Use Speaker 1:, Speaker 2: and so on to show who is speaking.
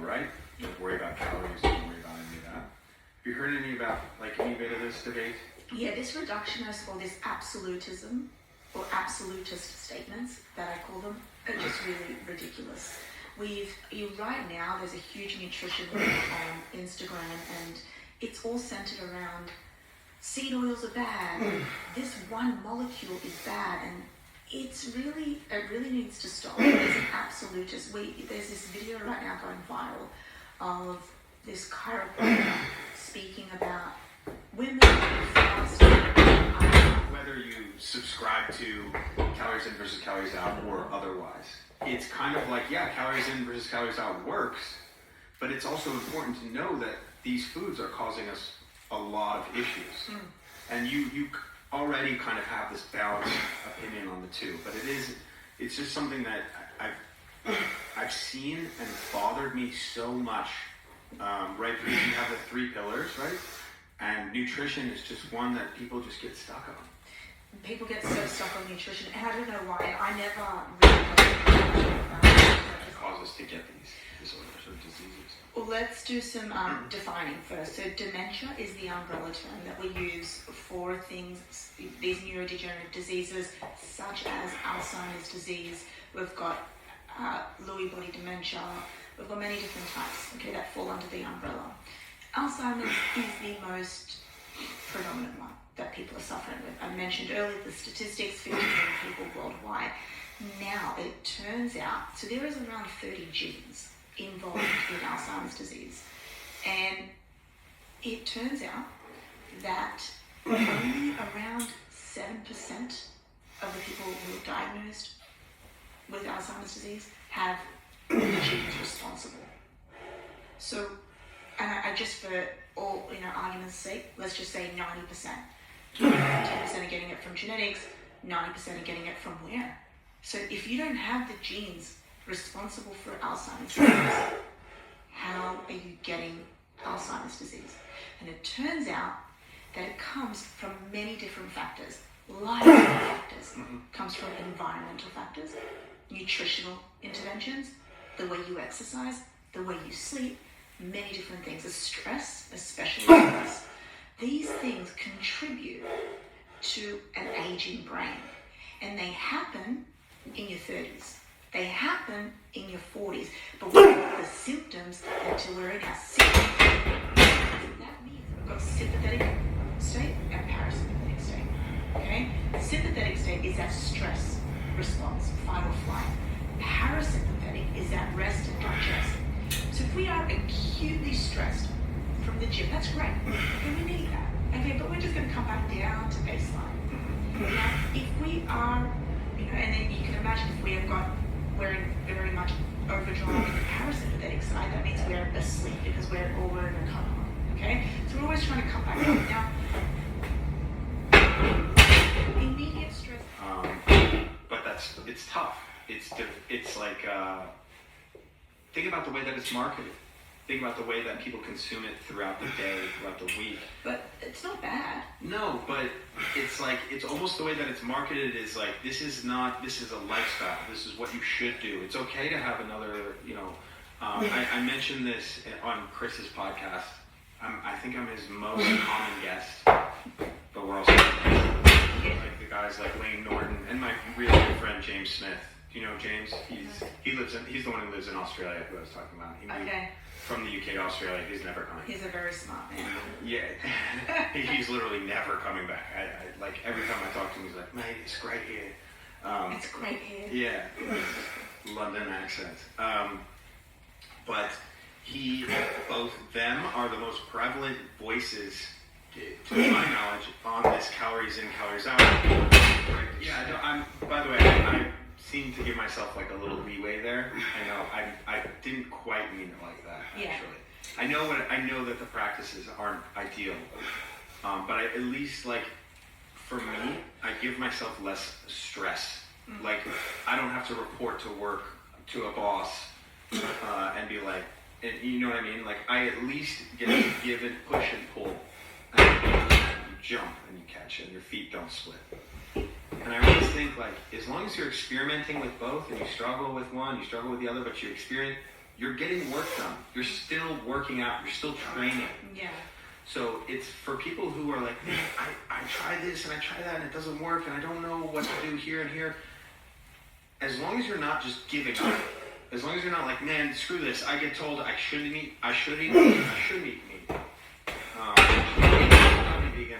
Speaker 1: right? Don't worry about calories, don't worry about any of that. Have you heard any bit of this debate?
Speaker 2: Yeah, this reductionist or this absolutism or absolutist statements that I call them are just really ridiculous. Right now there's a huge nutrition movement on Instagram, and it's all centered around seed oils are bad, this one molecule is bad, and it really needs to stop. It's an absolutist. There's this video right now going viral of this chiropractor speaking about women who fast.
Speaker 1: Whether you subscribe to calories in versus calories out or otherwise, it's kind of like, yeah, calories in versus calories out works, but it's also important to know that these foods are causing us a lot of issues. And you already kind of have this balanced opinion on the two, but it's just something that I've seen and bothered me so much, right? Because you have the 3 pillars, right? And nutrition is just one that people just get stuck on.
Speaker 2: People get so stuck on nutrition, and I don't know why. I never really
Speaker 1: It causes us to get these disorders or diseases.
Speaker 2: Well, let's do some defining first. So dementia is the umbrella term that we use for things, these neurodegenerative diseases, such as Alzheimer's disease. We've got Lewy body dementia. We've got many different types, okay, that fall under the umbrella. Alzheimer's is the most predominant one that people are suffering with. I mentioned earlier the statistics, 50 million people worldwide. Now, it turns out, so there is around 30 genes involved in Alzheimer's disease. And it turns out that only around 7% of the people who are diagnosed with Alzheimer's disease have the genes responsible. So, and I just for all, argument's sake, let's just say 90%. 10% are getting it from genetics, 90% are getting it from where? So if you don't have the genes responsible for Alzheimer's disease, how are you getting Alzheimer's disease? And it turns out that it comes from many different factors. Lifestyle factors. Comes from environmental factors, nutritional interventions, the way you exercise, the way you sleep, many different things. The stress, especially stress. These things contribute to an aging brain, and they happen in your 30s. They happen in your 40s, but we don't have the symptoms until we're in our 60s. That means we've got sympathetic state and parasympathetic state. Okay? Sympathetic state is that stress response, fight or flight. Parasympathetic is that rest and digest. So if we are acutely stressed from the gym, that's great. Okay, we need that. Okay, but we're just going to come back down to baseline. Now, if we are, and then you can imagine if we're very much overdrawn in the parasympathetic side, that means we're asleep because we're in a coma. Okay, so we're always trying to come back up. Now, immediate stress.
Speaker 1: But it's tough. It's like think about the way that it's marketed. Think about the way that people consume it throughout the day, throughout the week.
Speaker 2: But it's not bad.
Speaker 1: No, but it's almost the way that it's marketed is like, this is a lifestyle. This is what you should do. It's okay to have another, I mentioned this on Chris's podcast. I think I'm his most common guest, but we're also like the guys like Wayne Norton and my really good friend James Smith. Do you know James? He's the one who lives in Australia who I was talking about.
Speaker 2: Okay.
Speaker 1: From the UK to Australia, he's never coming.
Speaker 2: He's a very smart man.
Speaker 1: Yeah, he's literally never coming back. I like every time I talk to him, he's like, "Mate, it's great here."
Speaker 2: It's great here.
Speaker 1: Yeah, London accent. But both them are the most prevalent voices, to my knowledge, on this calories in, calories out. Yeah, by the way, I seem to give myself like a little leeway there. I know I didn't quite mean it like that. Actually, yeah. I know that the practices aren't ideal, but I, at least like for me, I give myself less stress. Like I don't have to report to work to a boss and be like, and you know what I mean? Like I at least get to give it, push and pull, and you jump and you catch and your feet don't split. And I always think, like, as long as you're experimenting with both and you struggle with one, you struggle with the other, but you experience, you're getting work done. You're still working out. You're still training.
Speaker 2: Yeah.
Speaker 1: So it's for people who are like, man, I try this and I try that and it doesn't work and I don't know what to do here and here. As long as you're not just giving up, as long as you're not like, man, screw this. I get told I shouldn't eat meat. I shouldn't eat meat. Not be vegan.